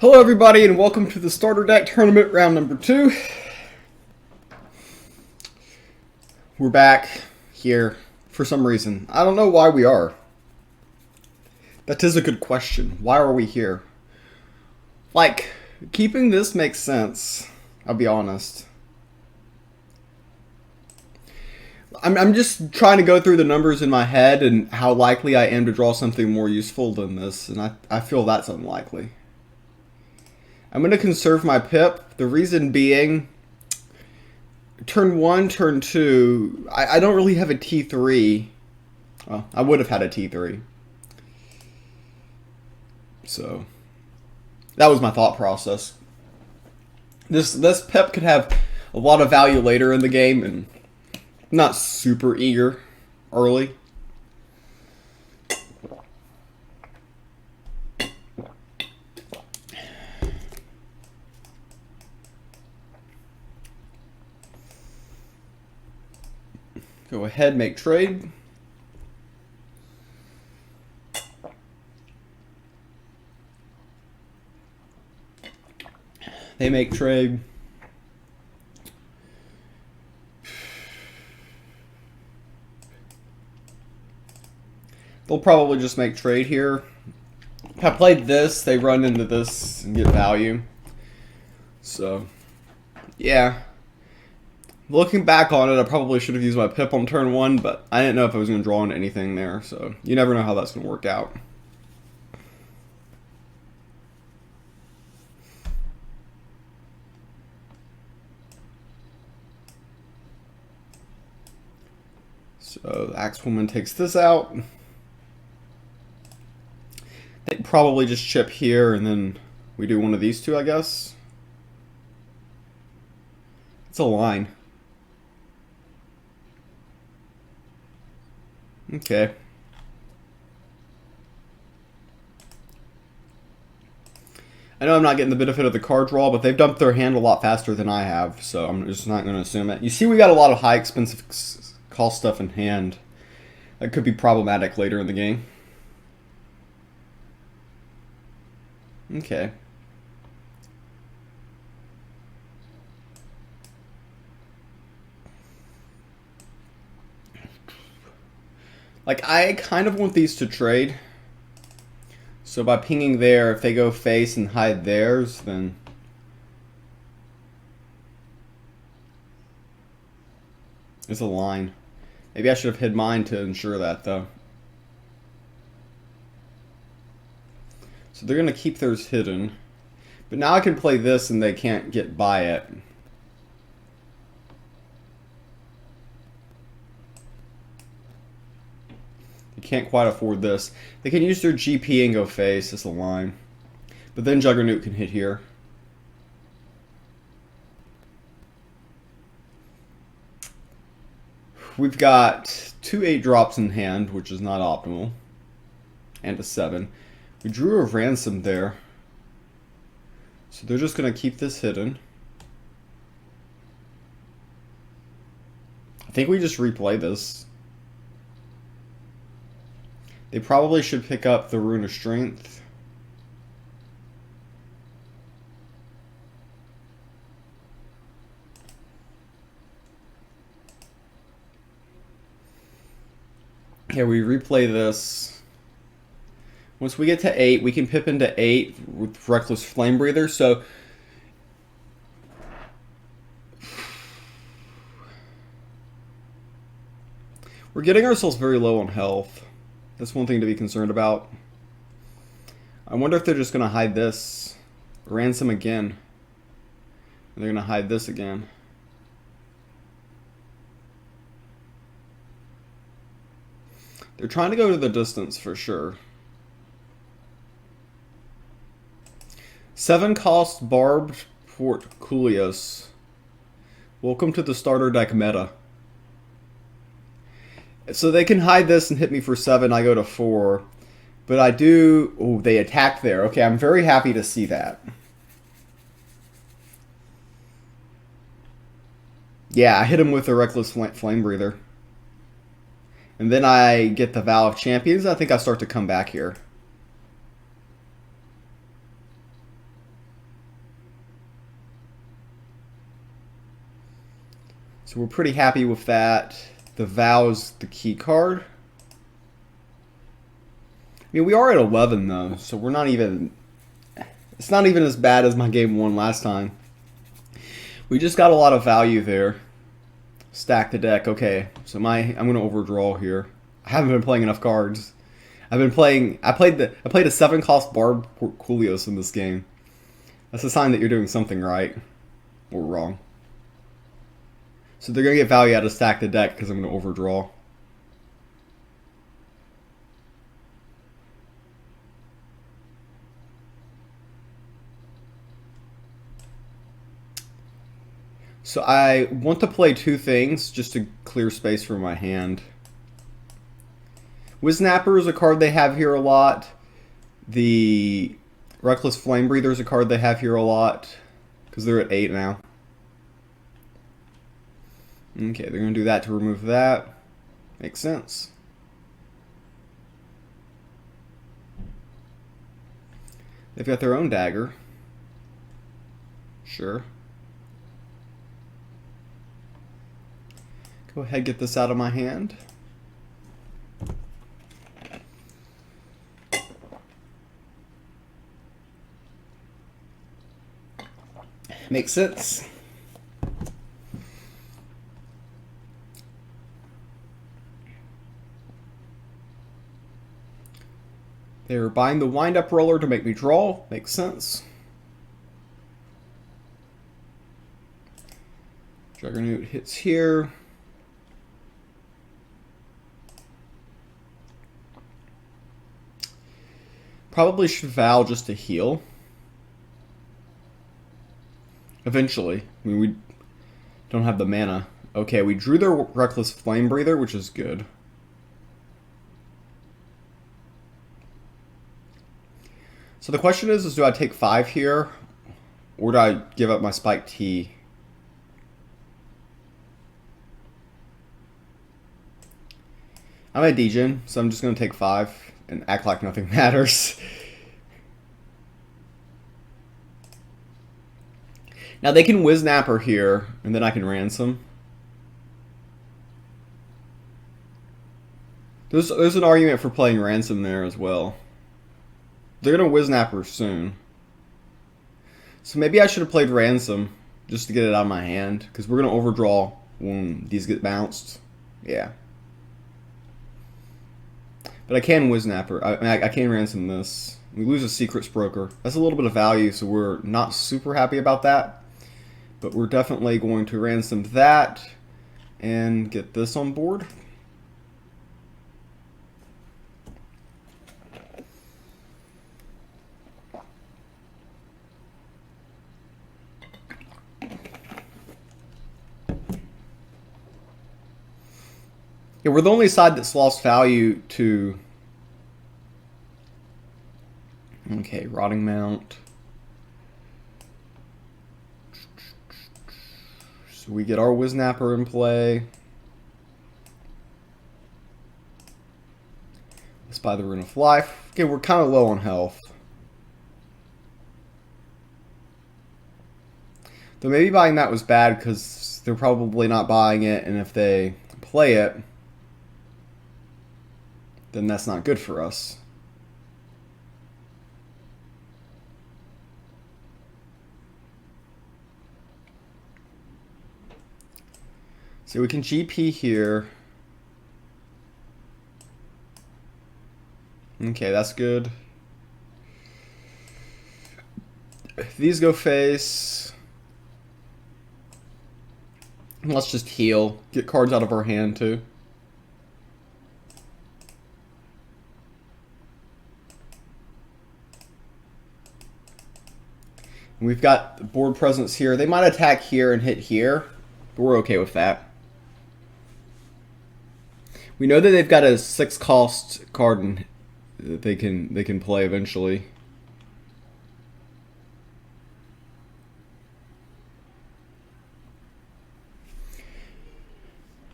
Hello everybody and welcome to the starter deck tournament round number 2. We're back here for some reason. I don't know why we are. That is a good question. Why are we here? Like, keeping this makes sense, I'll be honest. I'm just trying to go through the numbers in my head and how likely I am to draw something more useful than this, and I feel that's unlikely. I'm going to conserve my pip. The reason being, turn 1, turn 2, I don't really have a T3. Well, I would have had a T3. So, that was my thought process. This pip could have a lot of value later in the game, and I'm not super eager early. Go ahead, make trade. They make trade. They'll probably just make trade here. If I played this, they run into this and get value. So, yeah. Looking back on it, I probably should have used my pip on turn 1, but I didn't know if I was going to draw into anything there, so you never know how that's going to work out. So the Axewoman takes this out. They probably just chip here, and then we do one of these two, I guess. It's a line. Okay. I know I'm not getting the benefit of the card draw, but they've dumped their hand a lot faster than I have, so I'm just not going to assume it. You see we got a lot of high expensive cost stuff in hand. That could be problematic later in the game. Okay. Like, I kind of want these to trade. So by pinging there, if they go face and hide theirs, then... There's a line. Maybe I should have hid mine to ensure that, though. So they're going to keep theirs hidden. But now I can play this and they can't get by it. Can't quite afford this. They can use their GP and go face as a line. But then Juggernaut can hit here. We've got 2 8-drops in hand, which is not optimal. And a 7. We drew a ransom there. So they're just going to keep this hidden. I think we just replay this. They probably should pick up the Rune of Strength. Yeah, we replay this. Once we get to 8, we can pip into 8 with Reckless Flame Breather. So we're getting ourselves very low on health. That's one thing to be concerned about. I wonder if they're just going to hide this. Ransom again. And they're going to hide this again. They're trying to go to the distance for sure. 7 cost Barbed Portcullis. Welcome to the starter deck meta. So they can hide this and hit me for 7, I go to 4. But I do... Oh, they attack there. Okay, I'm very happy to see that. Yeah, I hit him with a Reckless Flame Breather. And then I get the Vow of Champions. I think I start to come back here. So we're pretty happy with that. The Vow is the key card. I mean, we are at 11 though, so we're not even... It's not even as bad as my game 1 last time. We just got a lot of value there. Stack the deck. Okay, so I'm going to overdraw here. I haven't been playing enough cards. I played a 7-cost Barb Coolios in this game. That's a sign that you're doing something right or wrong. So they're going to get value out of stack the deck because I'm going to overdraw. So I want to play 2 things just to clear space from my hand. Wiznapper is a card they have here a lot. The Reckless Flame Breather is a card they have here a lot because they're at 8 now. Okay, they're going to do that to remove that. Makes sense. They've got their own dagger. Sure. Go ahead, get this out of my hand. Makes sense. They're buying the wind-up roller to make me draw. Makes sense. Juggernaut hits here. Probably should vow just to heal. Eventually. I mean, we don't have the mana. Okay, we drew their Reckless Flame Breather, which is good. So the question is do I take 5 here? Or do I give up my Spike T? I'm a degen, so I'm just going to take 5 and act like nothing matters. Now they can Wiznapper here, and then I can ransom. There's an argument for playing ransom there as well. They're going to Wiznapper soon. So maybe I should have played ransom just to get it out of my hand, because we're going to overdraw when these get bounced. Yeah. But I can Wiznapper. I can ransom this. We lose a Secrets Broker. That's a little bit of value, so we're not super happy about that. But we're definitely going to ransom that and get this on board. Yeah, we're the only side that's lost value to... Okay, Rotting Mount. So we get our Wiznapper in play. Let's buy the Rune of Life. Okay, we're kind of low on health. Though maybe buying that was bad because they're probably not buying it, and if they play it, then that's not good for us. So we can GP here. Okay, that's good. If these go face, let's just heal. Get cards out of our hand too. We've got board presence here. They might attack here and hit here, but we're okay with that. We know that they've got a 6-cost card that they can play eventually.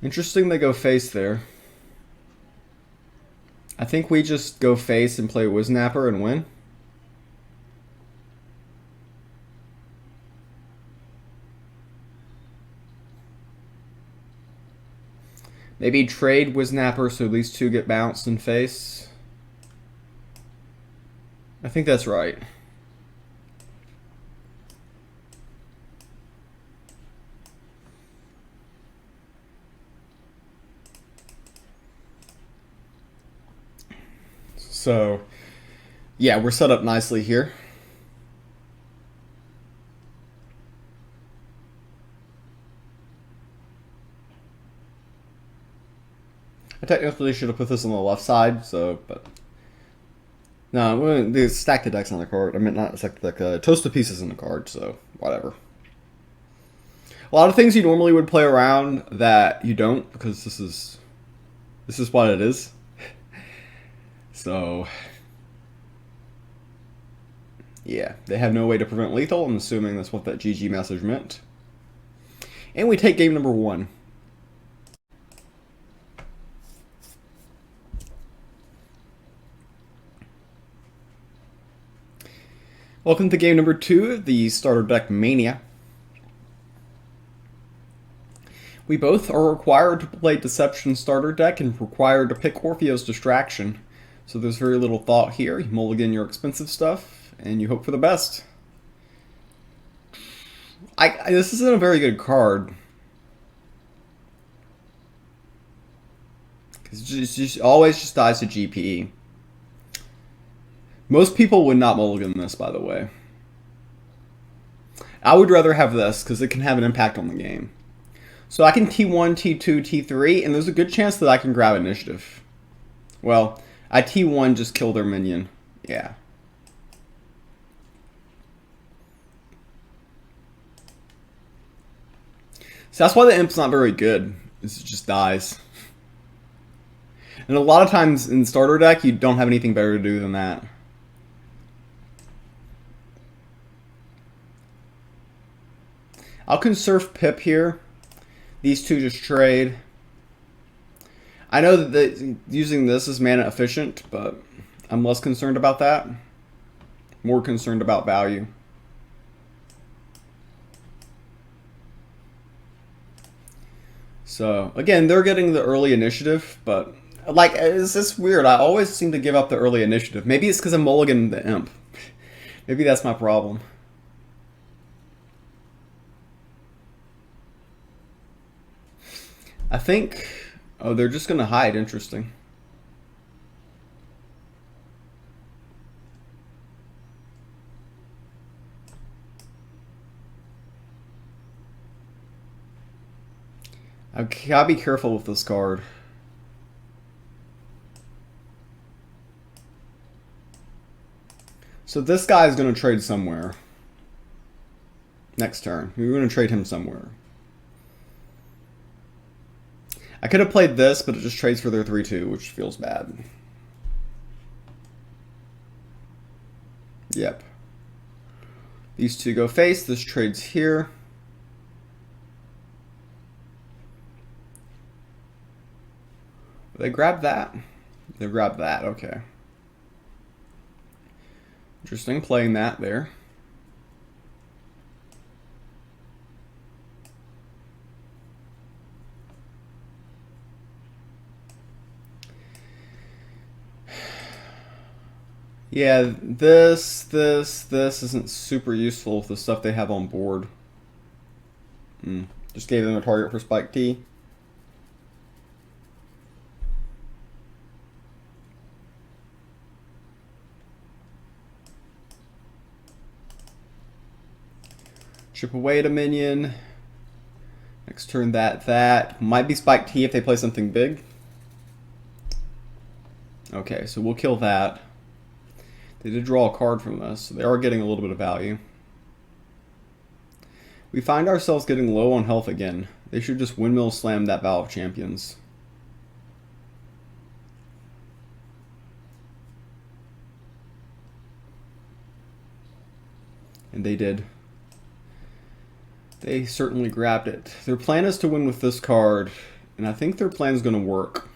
Interesting they go face there. I think we just go face and play Wiznapper and win. Maybe trade Wiznapper so these two get bounced and face. I think that's right. So, yeah, we're set up nicely here. I technically should have put this on the left side, so, but... No, they stack the decks on the card. I mean, not stack the deck, toast the pieces in the card, so whatever. A lot of things you normally would play around that you don't, because this is what it is. So, yeah, they have no way to prevent lethal. I'm assuming that's what that GG message meant. And we take game number 1. Welcome to game number 2 of the Starter Deck Mania. We both are required to play Deception Starter Deck and required to pick Orpheo's Distraction. So there's very little thought here. You mulligan your expensive stuff, and you hope for the best. This isn't a very good card. It always just dies to GPE. Most people would not mulligan this, by the way. I would rather have this, because it can have an impact on the game. So I can T1, T2, T3, and there's a good chance that I can grab initiative. Well, I T1 just kill their minion. Yeah. So that's why the Imp's not very good. It just dies. And a lot of times in starter deck, you don't have anything better to do than that. I'll conserve Pip here. These two just trade. I know that using this is mana efficient, but I'm less concerned about that. More concerned about value. So, again, they're getting the early initiative, but, like, it's just weird. I always seem to give up the early initiative. Maybe it's because I'm mulliganing the Imp. Maybe that's my problem. I think... Oh, they're just going to hide. Interesting. I gotta be careful with this card. So this guy is going to trade somewhere. Next turn. We're going to trade him somewhere. I could have played this, but it just trades for their 3-2, which feels bad. Yep. These two go face. This trades here. They grab that. They grab that. Okay. Interesting playing that there. Yeah, this isn't super useful with the stuff they have on board. Just gave them a target for Spike T. Chip away at a minion. Next turn that. Might be Spike T if they play something big. Okay, so we'll kill that. They did draw a card from this, so they are getting a little bit of value. We find ourselves getting low on health again. They should just windmill slam that Battle of Champions. And they did. They certainly grabbed it. Their plan is to win with this card, and I think their plan is going to work.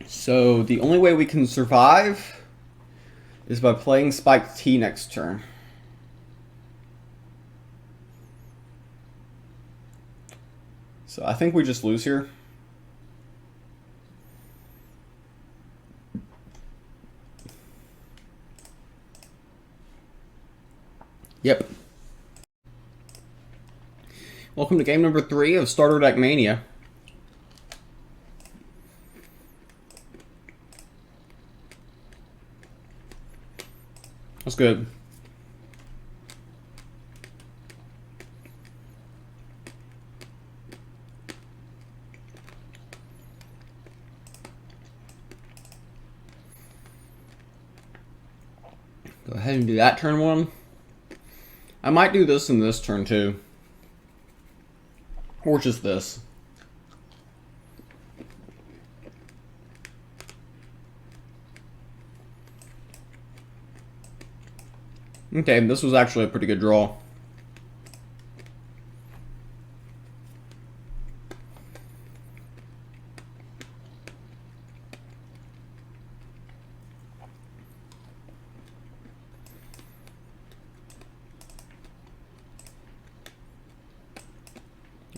So the only way we can survive is by playing Spike T next turn. So I think we just lose here. Yep. Welcome to game number 3 of Starter Deck Mania. That's good. Go ahead and do that turn 1. I might do this in this turn too. Or just this. Okay, this was actually a pretty good draw.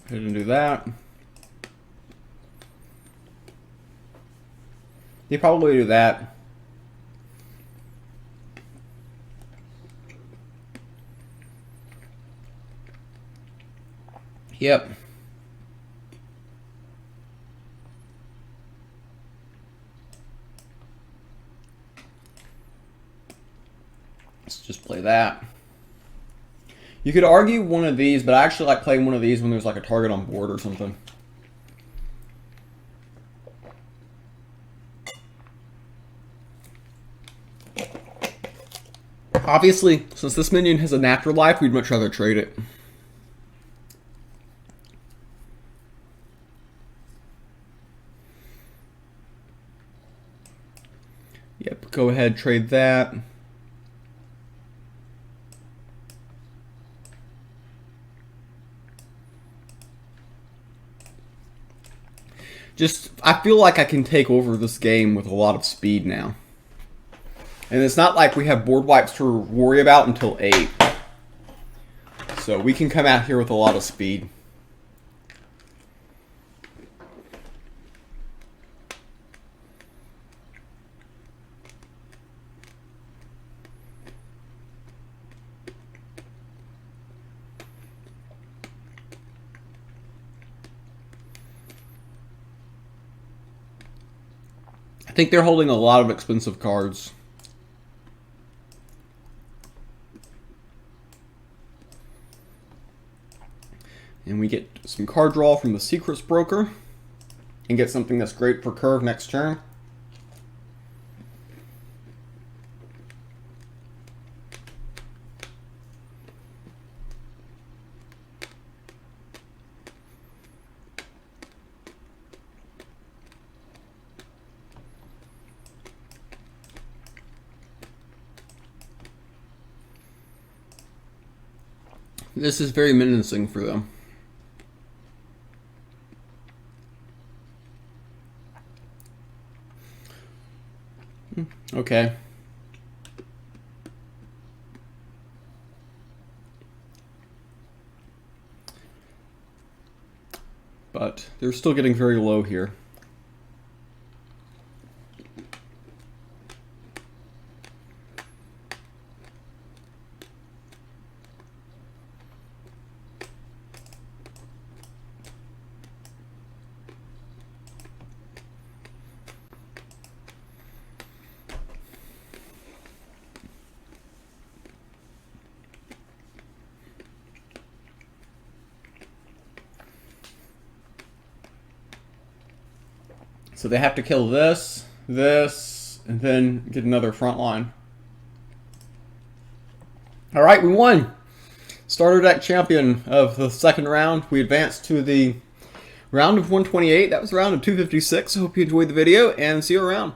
Go ahead and do that. You probably do that. Yep. Let's just play that. You could argue one of these, but I actually like playing one of these when there's like a target on board or something. Obviously, since this minion has a natural life, we'd much rather trade it. Yep, go ahead, trade that. I feel like I can take over this game with a lot of speed now. And it's not like we have board wipes to worry about until 8. So we can come out here with a lot of speed. I think they're holding a lot of expensive cards. And we get some card draw from the Secrets Broker. And get something that's great for curve next turn. This is very menacing for them. Okay. But they're still getting very low here. So they have to kill this, this, and then get another front line. Alright, we won! Starter deck champion of the second round. We advanced to the round of 128. That was the round of 256. I hope you enjoyed the video, and see you around.